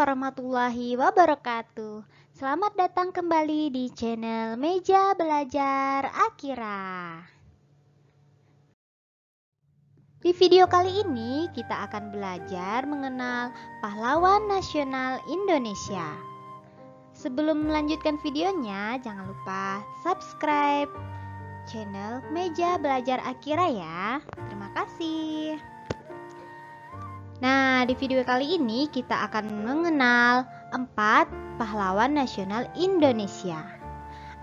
warahmatullahi wabarakatuh. Selamat datang kembali di channel Meja Belajar Akira. Di video kali ini kita akan belajar mengenal pahlawan nasional Indonesia. Sebelum melanjutkan videonya, jangan lupa subscribe channel Meja Belajar Akira ya. Terima kasih. Nah, di video kali ini kita akan mengenal 4 pahlawan nasional Indonesia.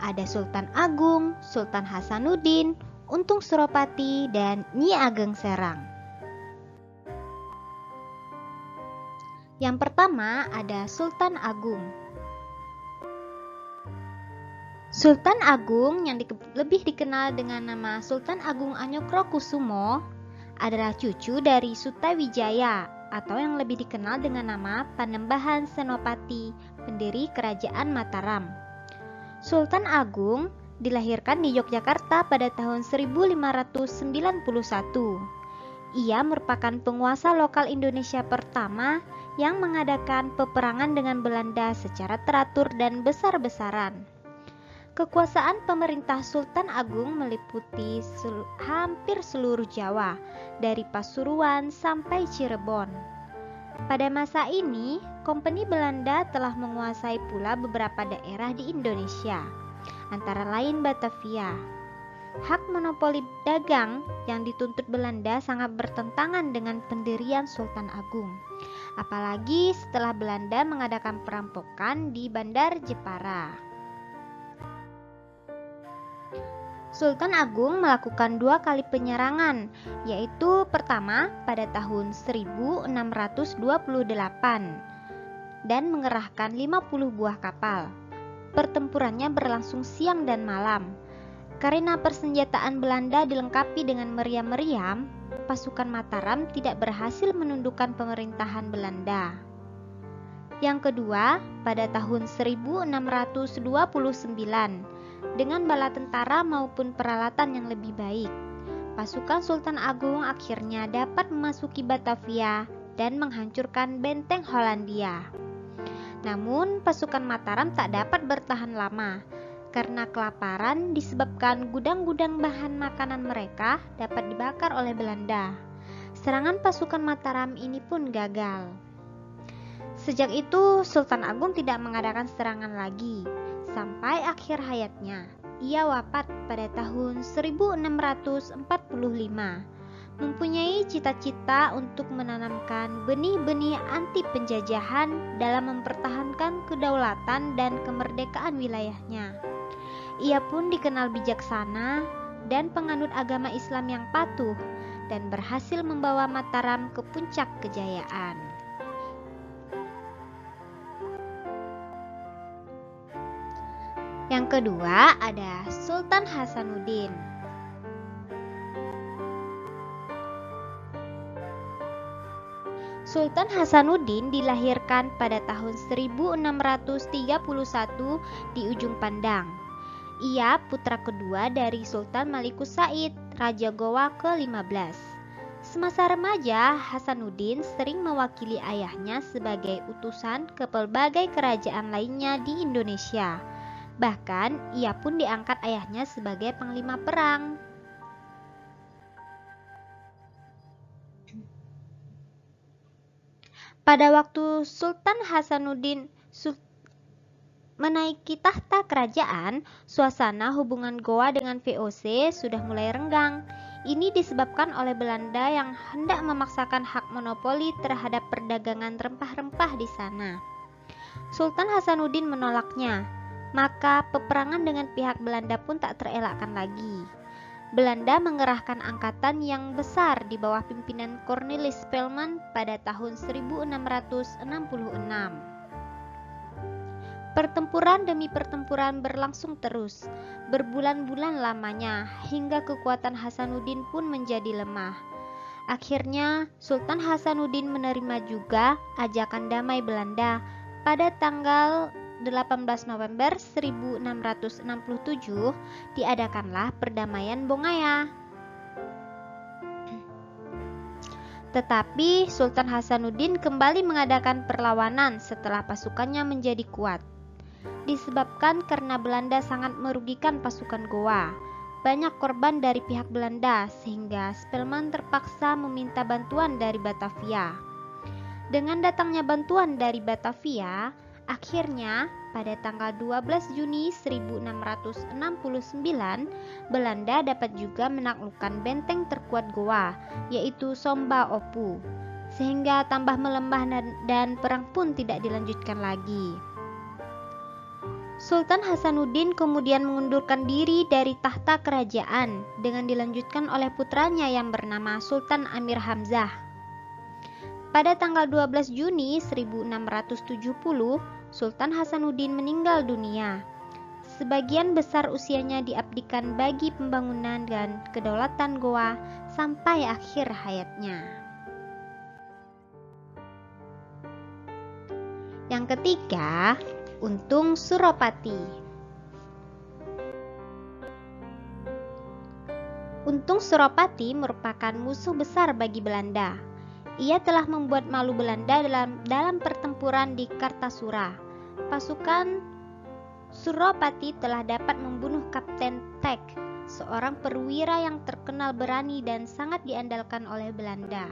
Ada Sultan Agung, Sultan Hasanuddin, Untung Suropati, dan Nyi Ageng Serang. Yang pertama ada Sultan Agung. Sultan Agung yang lebih dikenal dengan nama Sultan Agung Anyokrokusumo adalah cucu dari Sutawijaya atau yang lebih dikenal dengan nama Panembahan Senopati, pendiri Kerajaan Mataram. Sultan Agung dilahirkan di Yogyakarta pada tahun 1591. Ia merupakan penguasa lokal Indonesia pertama yang mengadakan peperangan dengan Belanda secara teratur dan besar-besaran. Kekuasaan pemerintah Sultan Agung meliputi hampir seluruh Jawa, dari Pasuruan sampai Cirebon. Pada masa ini, Kompeni Belanda telah menguasai pula beberapa daerah di Indonesia, antara lain Batavia. Hak monopoli dagang yang dituntut Belanda sangat bertentangan dengan pendirian Sultan Agung, apalagi setelah Belanda mengadakan perampokan di Bandar Jepara. Sultan Agung melakukan 2 kali penyerangan, yaitu pertama pada tahun 1628 dan mengerahkan 50 buah kapal. Pertempurannya berlangsung siang dan malam. Karena persenjataan Belanda dilengkapi dengan meriam-meriam, pasukan Mataram tidak berhasil menundukkan pemerintahan Belanda. Yang kedua, pada tahun 1629, dengan bala tentara maupun peralatan yang lebih baik, pasukan Sultan Agung akhirnya dapat memasuki Batavia dan menghancurkan benteng Hollandia. Namun, pasukan Mataram tak dapat bertahan lama karena kelaparan disebabkan gudang-gudang bahan makanan mereka dapat dibakar oleh Belanda. Serangan pasukan Mataram ini pun gagal. Sejak itu, Sultan Agung tidak mengadakan serangan lagi sampai akhir hayatnya. Ia wafat pada tahun 1645, mempunyai cita-cita untuk menanamkan benih-benih anti penjajahan dalam mempertahankan kedaulatan dan kemerdekaan wilayahnya. Ia pun dikenal bijaksana dan penganut agama Islam yang patuh dan berhasil membawa Mataram ke puncak kejayaan. Yang kedua ada Sultan Hasanuddin. Sultan Hasanuddin dilahirkan pada tahun 1631 di Ujung Pandang. Ia putra kedua dari Sultan Malikus Said, Raja Gowa ke-15. Semasa remaja, Hasanuddin sering mewakili ayahnya sebagai utusan ke berbagai kerajaan lainnya di Indonesia. Bahkan, ia pun diangkat ayahnya sebagai panglima perang. Pada waktu Sultan Hasanuddin menaiki tahta kerajaan, suasana hubungan Gowa dengan VOC sudah mulai renggang. Ini disebabkan oleh Belanda yang hendak memaksakan hak monopoli terhadap perdagangan rempah-rempah di sana. Sultan Hasanuddin menolaknya. Maka peperangan dengan pihak Belanda pun tak terelakkan lagi. Belanda mengerahkan angkatan yang besar di bawah pimpinan Cornelis Spelman pada tahun 1666. Pertempuran demi pertempuran berlangsung terus, berbulan-bulan lamanya, hingga kekuatan Hasanuddin pun menjadi lemah. Akhirnya, Sultan Hasanuddin menerima juga ajakan damai Belanda pada tanggal 18 November 1667 diadakanlah perdamaian Bongaya. Tetapi Sultan Hasanuddin kembali mengadakan perlawanan setelah pasukannya menjadi kuat. Disebabkan karena Belanda sangat merugikan pasukan Goa, banyak korban dari pihak Belanda sehingga Spelman terpaksa meminta bantuan dari Batavia. Dengan datangnya bantuan dari Batavia, akhirnya pada tanggal 12 Juni 1669, Belanda dapat juga menaklukkan benteng terkuat Goa, yaitu Somba Opu, sehingga tambah melemah dan perang pun tidak dilanjutkan lagi. Sultan Hasanuddin kemudian mengundurkan diri dari tahta kerajaan dengan dilanjutkan oleh putranya yang bernama Sultan Amir Hamzah. Pada tanggal 12 Juni 1670, Sultan Hasanuddin meninggal dunia. Sebagian besar usianya diabdikan bagi pembangunan dan kedaulatan Goa sampai akhir hayatnya. Yang ketiga, Untung Suropati. Untung Suropati merupakan musuh besar bagi Belanda. Ia telah membuat malu Belanda dalam pertempuran di Kartasura. Pasukan Suropati telah dapat membunuh Kapten Tek, seorang perwira yang terkenal berani dan sangat diandalkan oleh Belanda.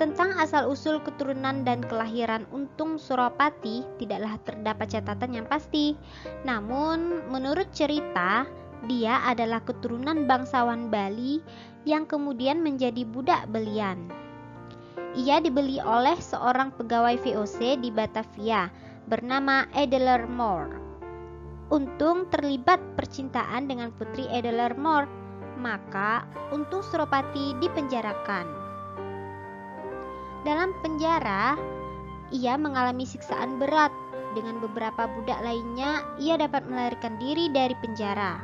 Tentang asal-usul keturunan dan kelahiran Untung Suropati tidaklah terdapat catatan yang pasti. Namun, menurut cerita, dia adalah keturunan bangsawan Bali yang kemudian menjadi budak belian. Ia dibeli oleh seorang pegawai VOC di Batavia bernama Edeler Moore. Untung terlibat percintaan dengan putri Edeler Moore, maka Untung Suropati dipenjarakan. Dalam penjara, ia mengalami siksaan berat. Dengan beberapa budak lainnya, ia dapat melarikan diri dari penjara.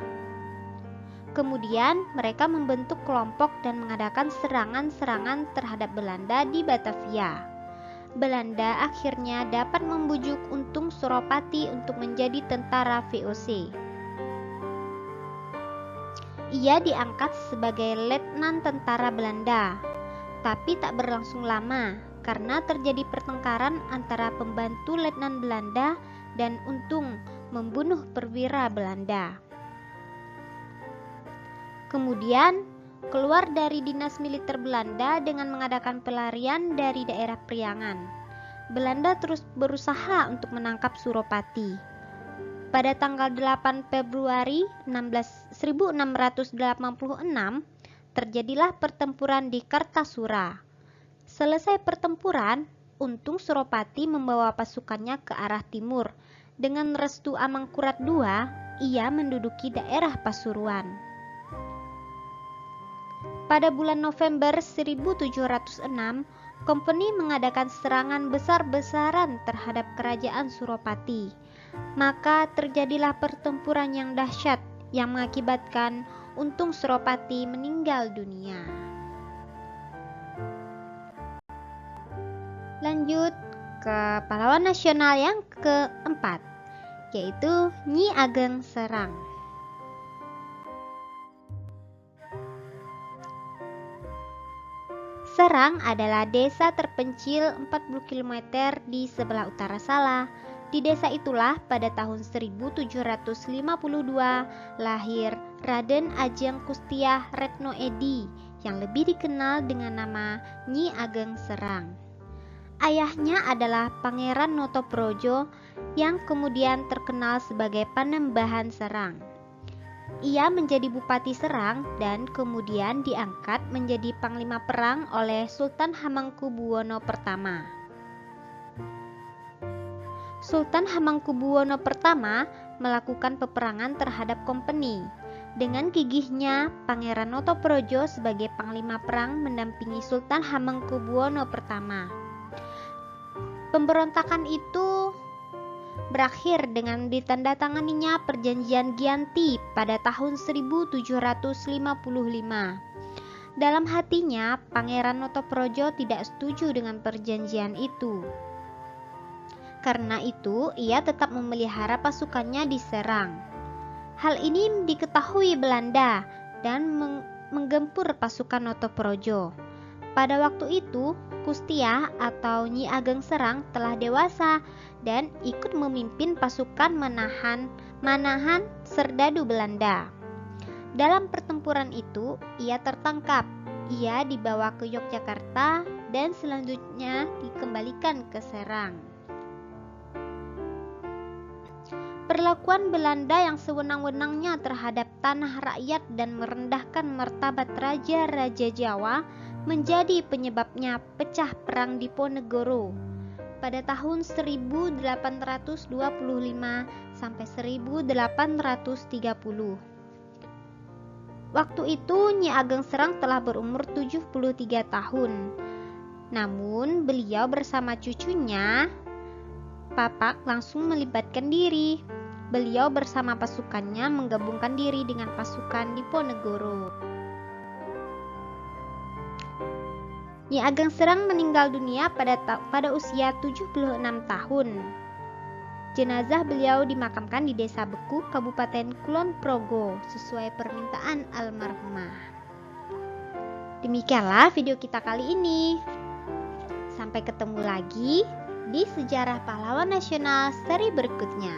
Kemudian, mereka membentuk kelompok dan mengadakan serangan-serangan terhadap Belanda di Batavia. Belanda akhirnya dapat membujuk Untung Suropati untuk menjadi tentara VOC. Ia diangkat sebagai letnan tentara Belanda. Tapi tak berlangsung lama karena terjadi pertengkaran antara pembantu letnan Belanda dan Untung membunuh perwira Belanda. Kemudian keluar dari dinas militer Belanda dengan mengadakan pelarian dari daerah Priangan. Belanda terus berusaha untuk menangkap Suropati. Pada tanggal 8 Februari 1686, terjadilah pertempuran di Kartasura. Selesai pertempuran, Untung Suropati membawa pasukannya ke arah timur. Dengan restu Amangkurat II, ia menduduki daerah Pasuruan. Pada bulan November 1706, Kompeni mengadakan serangan besar-besaran terhadap kerajaan Suropati. Maka terjadilah pertempuran yang dahsyat yang mengakibatkan Untung Suropati meninggal dunia. Lanjut ke pahlawan nasional yang keempat, yaitu Nyi Ageng Serang. Serang adalah desa terpencil 40 km di sebelah utara Sala. Di desa itulah pada tahun 1752 lahir Raden Ajeng Kustiah Retno Edi yang lebih dikenal dengan nama Nyi Ageng Serang. Ayahnya adalah Pangeran Notoprojo yang kemudian terkenal sebagai Panembahan Serang. Ia menjadi Bupati Serang dan kemudian diangkat menjadi Panglima Perang oleh Sultan Hamengkubuwono I. Sultan Hamengkubuwono I melakukan peperangan terhadap Kompeni. Dengan gigihnya, Pangeran Notoprojo sebagai Panglima Perang mendampingi Sultan Hamengkubuwono I. Pemberontakan itu berakhir dengan ditandatanganinya Perjanjian Giyanti pada tahun 1755. Dalam hatinya, Pangeran Notoprojo tidak setuju dengan perjanjian itu. Karena itu, ia tetap memelihara pasukannya di Serang. Hal ini diketahui Belanda dan menggempur pasukan Notoprojo. Pada waktu itu, Kustiah atau Nyi Ageng Serang telah dewasa dan ikut memimpin pasukan manahan serdadu Belanda. Dalam pertempuran itu, ia tertangkap. Ia dibawa ke Yogyakarta dan selanjutnya dikembalikan ke Serang. Perlakuan Belanda yang sewenang-wenangnya terhadap tanah rakyat dan merendahkan martabat raja-raja Jawa menjadi penyebabnya pecah perang Diponegoro pada tahun 1825 sampai 1830. Waktu itu Nyi Ageng Serang telah berumur 73 tahun. Namun beliau bersama cucunya Papak langsung melibatkan diri. Beliau bersama pasukannya menggabungkan diri dengan pasukan Diponegoro. Nyi Ageng Serang meninggal dunia pada usia 76 tahun. Jenazah beliau dimakamkan di Desa Beku, Kabupaten Kulon Progo, sesuai permintaan almarhumah. Demikianlah video kita kali ini. Sampai ketemu lagi di Sejarah Pahlawan Nasional seri berikutnya.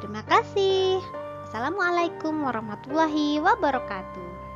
Terima kasih. Assalamualaikum warahmatullahi wabarakatuh.